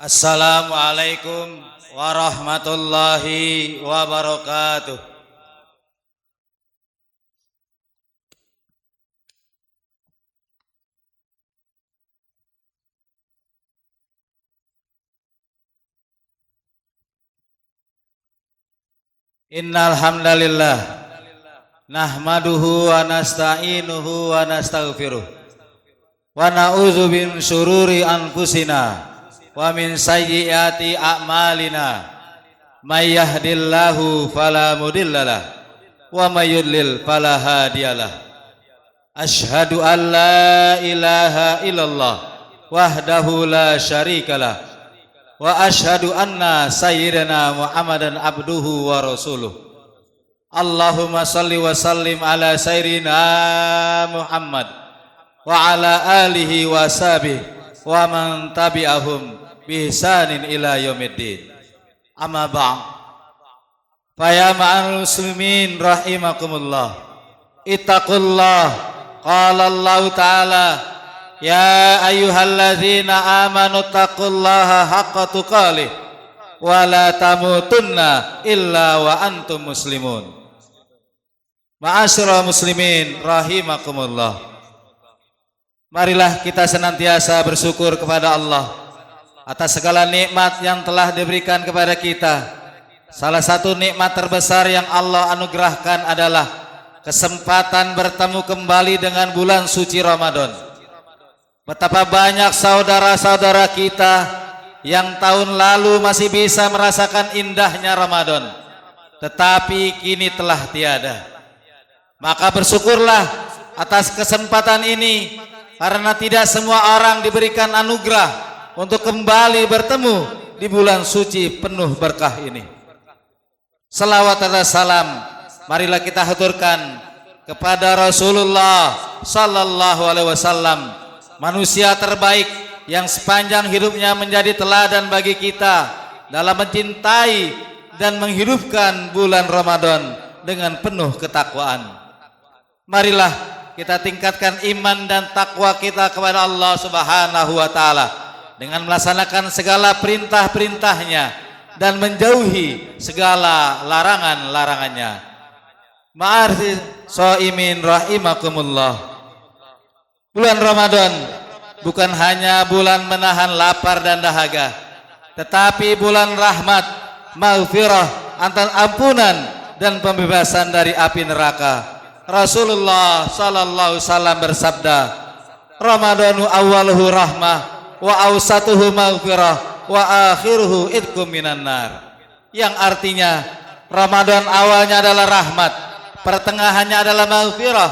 Assalamualaikum warahmatullahi wabarakatuh. Innal hamdalillah nahmaduhu wa nasta'inuhu wa nastaghfiruh wa na'udzu min syururi anfusina wa min sayyiati a'malina may yahdillahu fala mudhillalah wa may yudlil fala hadiyalah. Asyhadu an la ilaha illallah wahdahu la syarikalah wa asyhadu anna sayyidina Muhammadan abduhu wa rasuluh. Allahumma salli wa sallim ala sayyidina Muhammad wa ala alihi wa sahbihi wa man tabi'ahum bi ihsanin ila yaumiddin. Amma ba'd. Fa ya ma'al muslimin rahimakumullah. Ittaqullah. Qala Allah Ta'ala, ya ayyuhalladzina amanu taqullaha haqqa tuqatih wa la tamutunna illa wa antum muslimun. Ma'asyiral muslimin rahimakumullah. Marilah kita senantiasa bersyukur kepada Allah atas segala nikmat yang telah diberikan kepada kita. Salah satu nikmat terbesar yang Allah anugerahkan adalah kesempatan bertemu kembali dengan bulan suci Ramadan. Betapa banyak saudara-saudara kita yang tahun lalu masih bisa merasakan indahnya Ramadan, tetapi kini telah tiada. Maka bersyukurlah atas kesempatan ini, karena tidak semua orang diberikan anugerah untuk kembali bertemu di bulan suci penuh berkah ini. Salawat dan salam marilah kita haturkan kepada Rasulullah sallallahu alaihi wasallam, manusia terbaik yang sepanjang hidupnya menjadi teladan bagi kita dalam mencintai dan menghidupkan bulan Ramadan dengan penuh ketakwaan. Marilah kita tingkatkan iman dan takwa kita kepada Allah Subhanahu wa taala dengan melaksanakan segala perintah-perintahnya dan menjauhi segala larangan-larangannya. Ma'arif shaimin rahimakumullah. Bulan Ramadan bukan hanya bulan menahan lapar dan dahaga, tetapi bulan rahmat, maghfirah, ampunan dan pembebasan dari api neraka. Rasulullah sallallahu alaihi wasallam bersabda, Ramadanu awwaluhu rahmah wa awsatuhu maghfirah wa akhiruhu idkum minan nar. Yang artinya Ramadan awalnya adalah rahmat, pertengahannya adalah maghfirah,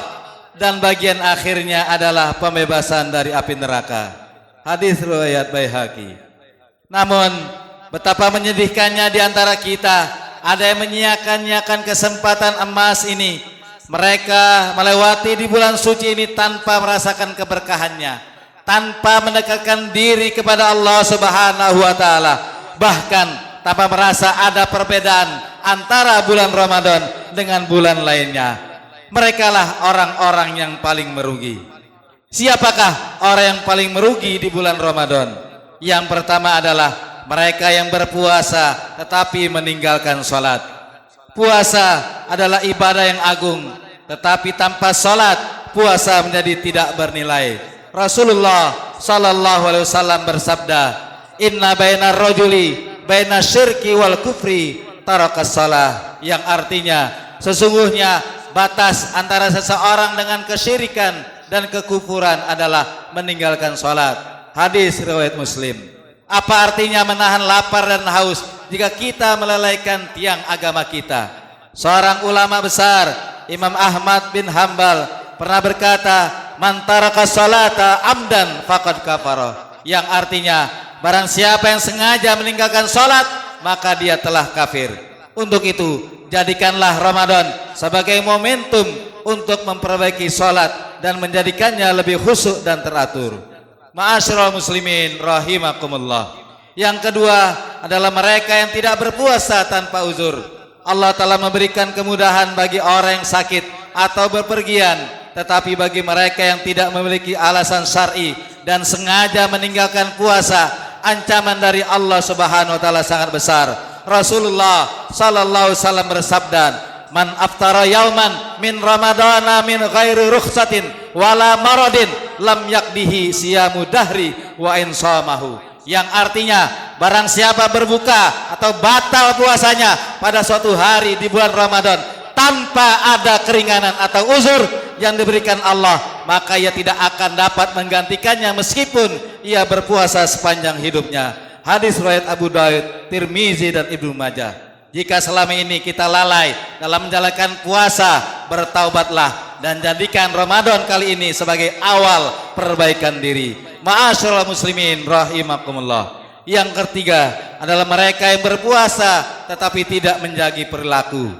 dan bagian akhirnya adalah pembebasan dari api neraka. Hadis riwayat Baihaqi. Namun betapa menyedihkannya di antara kita ada yang menyia-nyiakan kesempatan emas ini. Mereka melewati di bulan suci ini tanpa merasakan keberkahannya, tanpa mendekatkan diri kepada Allah Subhanahu wa taala, bahkan tanpa merasa ada perbedaan antara bulan Ramadan dengan bulan lainnya. Merekalah orang-orang yang paling merugi. Siapakah orang yang paling merugi di bulan Ramadan? Yang pertama adalah mereka yang berpuasa tetapi meninggalkan sholat. Puasa adalah ibadah yang agung, tetapi tanpa sholat puasa menjadi tidak bernilai. Rasulullah sallallahu alaihi wasallam bersabda, inna bainar rajuli baina syirki wal kufri tarakas shalah, yang artinya sesungguhnya batas antara seseorang dengan kesyirikan dan kekufuran adalah meninggalkan sholat. Hadis riwayat Muslim. Apa artinya menahan lapar dan haus jika kita melalaikan tiang agama kita? Seorang ulama besar, Imam Ahmad bin Hambal, pernah berkata, man taraka sholata amdan faqad kafara, yang artinya barang siapa yang sengaja meninggalkan sholat maka dia telah kafir. Untuk itu jadikanlah Ramadan sebagai momentum untuk memperbaiki sholat dan menjadikannya lebih khusyuk dan teratur. Ma'asyiral muslimin rahimakumullah. Yang kedua adalah mereka yang tidak berpuasa tanpa uzur. Allah telah memberikan kemudahan bagi orang yang sakit atau berpergian, tetapi bagi mereka yang tidak memiliki alasan syar'i dan sengaja meninggalkan puasa, ancaman dari Allah Subhanahu wa taala sangat besar. Rasulullah sallallahu alaihi wasallam bersabda, "Man aftara yauman min ramadana min ghairi rukhsatin wala maradin lam yakdihi siyamu dahri wa insamahu." Yang artinya barang siapa berbuka atau batal puasanya pada suatu hari di bulan Ramadan tanpa ada keringanan atau uzur yang diberikan Allah, maka ia tidak akan dapat menggantikannya meskipun ia berpuasa sepanjang hidupnya. Hadis riwayat Abu Daud, Tirmizi dan Ibnu Majah. Jika selama ini kita lalai dalam menjalankan puasa, bertaubatlah dan jadikan Ramadan kali ini sebagai awal perbaikan diri. Ma'asyiral muslimin rahimakumullah. Yang ketiga adalah mereka yang berpuasa tetapi tidak menjaga perilaku.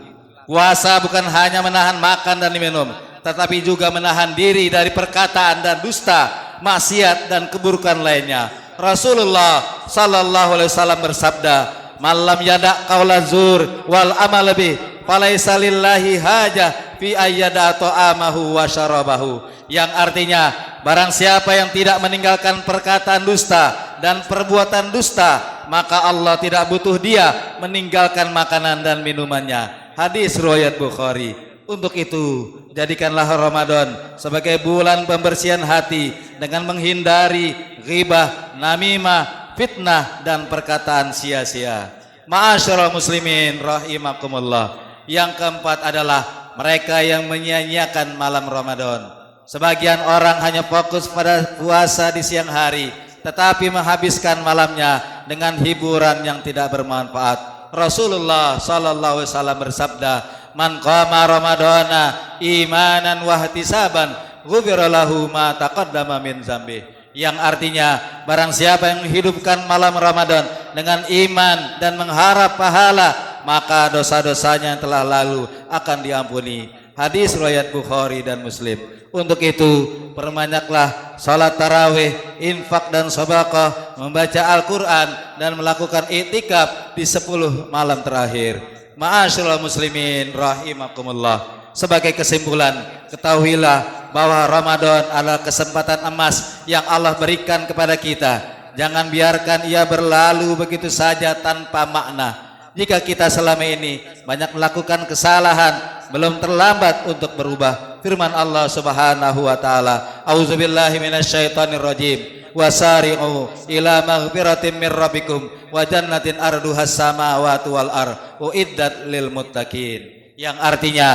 Puasa bukan hanya menahan makan dan minum, tetapi juga menahan diri dari perkataan dan dusta, maksiat dan keburukan lainnya. Rasulullah sallallahu alaihi wasallam bersabda, "Malam yada qaula zur wal amal bih, falaisa lillahi hajah fi ayyada ta'amahu wa syarabahu." Yang artinya barang siapa yang tidak meninggalkan perkataan dusta dan perbuatan dusta, maka Allah tidak butuh dia meninggalkan makanan dan minumannya. Hadis riwayat Bukhari. Untuk itu jadikanlah Ramadan sebagai bulan pembersihan hati dengan menghindari ghibah, namimah, fitnah dan perkataan sia-sia. Ma'asyiral muslimin rahimakumullah. Yang keempat adalah mereka yang menyia-nyiakan malam Ramadan. Sebagian orang hanya fokus pada puasa di siang hari, tetapi menghabiskan malamnya dengan hiburan yang tidak bermanfaat. Rasulullah sallallahu alaihi wasallam bersabda, "Man qama ramadana imanan wa ihtisaban, ghufira lahu ma taqaddama min dzambi." Yang artinya barang siapa yang menghidupkan malam Ramadan dengan iman dan mengharap pahala, maka dosa-dosanya yang telah lalu akan diampuni. Hadis riwayat Bukhari dan Muslim. Untuk itu perbanyaklah salat tarawih, infak dan sedekah, membaca Al-Quran dan melakukan iktikaf di 10 malam terakhir. Ma'asyiral muslimin rahimakumullah. Sebagai kesimpulan, ketahuilah bahwa Ramadan adalah kesempatan emas yang Allah berikan kepada kita. Jangan biarkan ia berlalu begitu saja tanpa makna. Jika kita selama ini banyak melakukan kesalahan, belum terlambat untuk berubah. Firman Allah Subhanahu wa taala, "A'udzubillahi minasyaitonir rajim. Wasari'u ila maghfiratin min rabbikum wa jannatin arduhas samawati wal ard uiddat lil muttaqin." Yang artinya,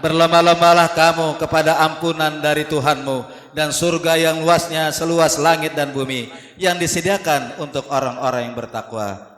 berlomba-lombalah kamu kepada ampunan dari Tuhanmu dan surga yang luasnya seluas langit dan bumi yang disediakan untuk orang-orang yang bertakwa.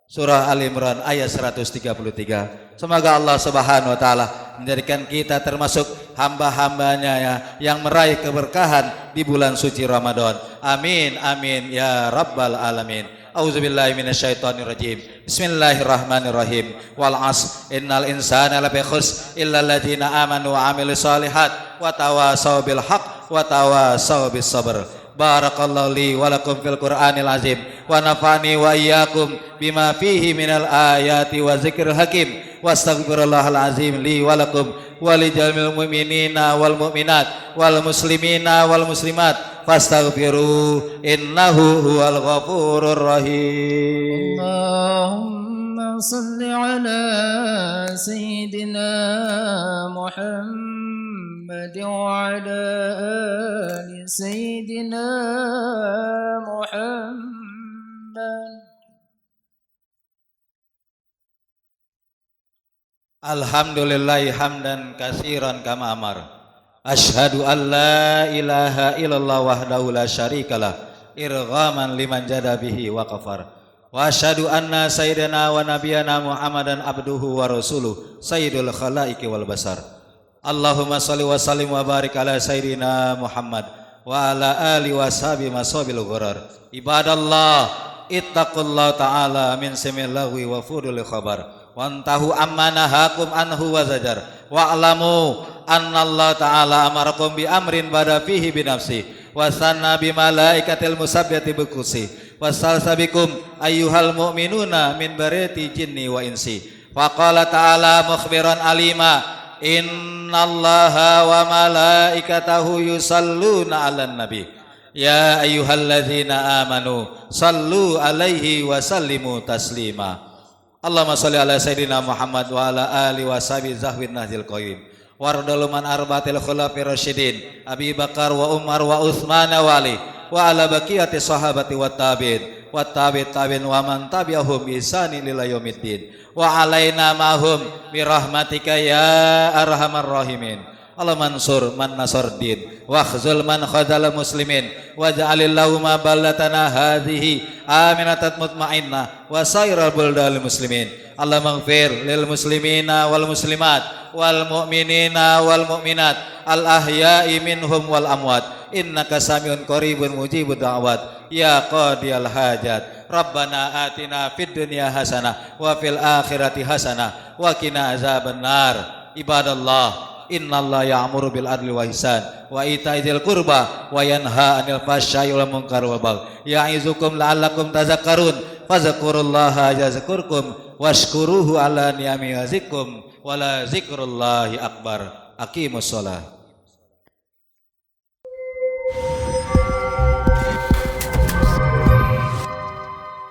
Surah Al-Imran ayat 133. Semoga Allah Subhanahu wa taala menjadikan kita termasuk hamba-hambanya ya, yang meraih keberkahan di bulan suci Ramadan. Amin amin ya rabbal alamin. Auzubillahi minasyaitonir rajim. Bismillahirrahmanirrahim. Wal 'asr innal insana lafi khusr illa alladziina aamanu wa 'amilus shalihat wa tawassaw bil haqq wa tawassaw bis sabr. Barakallahu li wa lakum fil Qur'anil azim wa nafa'ani wa iyyakum bima fihi minal ayati wa zikril hakim wastaghfirullahal azim li wa lakum wa li jamil mu'minina wal mu'minat wal muslimina wal muslimat fastaghfiru innahu huwal ghafurur rahim. Allahumma salli ala sayyidina Muhammad wa ala ali sayyidina Muhammad. Alhamdulillahi hamdan katsiran kama amar. Asyhadu an la ilaha illallah wahdahu la syarikalah irghaman liman jada bihi wa kafar. Wa asyhadu anna sayyidina wa nabiyana Muhammadan abduhu wa rasuluh sayyidul khalaiqi wal basar. Allahumma salli wa sallim wa barik ala sayyidina Muhammad wa ala ali wa sahbihi masabil ghurar. Ibadallah ittaqullaha ta'ala min samillahi wa fudul khabar. Wantahu ammanahakum anhu wa zajar wa'lamu annallaha ta'ala amarakum bi amrin bada fihi binafsi wa sanna bi malaikatil musabbihati biqusi wa salsabikum ayyuhal mu'minuna min barati jinni wa insi wa qala ta'ala mukhbiran alima innallaha wa malaikatahu yusalluna 'alan nabi Ya ayyuhalladzina amanu sallu alaihi wa sallimu taslima. Allahumma sholli ala sayyidina Muhammad wa ala alihi wa sahbihi zahwin nahjil qayyim. Wardalu man arba'atil khulafir rasyidin Abi Bakar wa Umar wa Utsman wa Ali wa ala baqiyati sahabati wa tabi'in wa tabi'in wa man tabi'ahum bi ihsani ila yaumiddin wa alaina ma'hum bi rahmatika ya arhamar rahimin. Allah mansur man nasar din wa khzul man khadal muslimin waj'alil lahuma ballatana hadhihi aminatan mutmainnah wa sairal buldal muslimin. Allah maghfir lil muslimina wal muslimat wal mu'minina wal mu'minat al ahya'i minhum wal amwat innaka samiun qaribun mujibud da'wat ya qadiyal hajat. Rabbana atina fid dunya hasanah wa fil akhirati hasanah wa qina azabannar. Ibadallah, innallaha ya'muru bil adli wa ihsan wa ita'i dzil qurba wa yanha 'anil fahsya'i wal munkari wal baghi ya'izukum la'allakum tadhakkarun fadhkurullaha yazkurkum washkuruhu ala ni'amihi yazikum wa la dzikrullahi akbar. Aqimus shalah.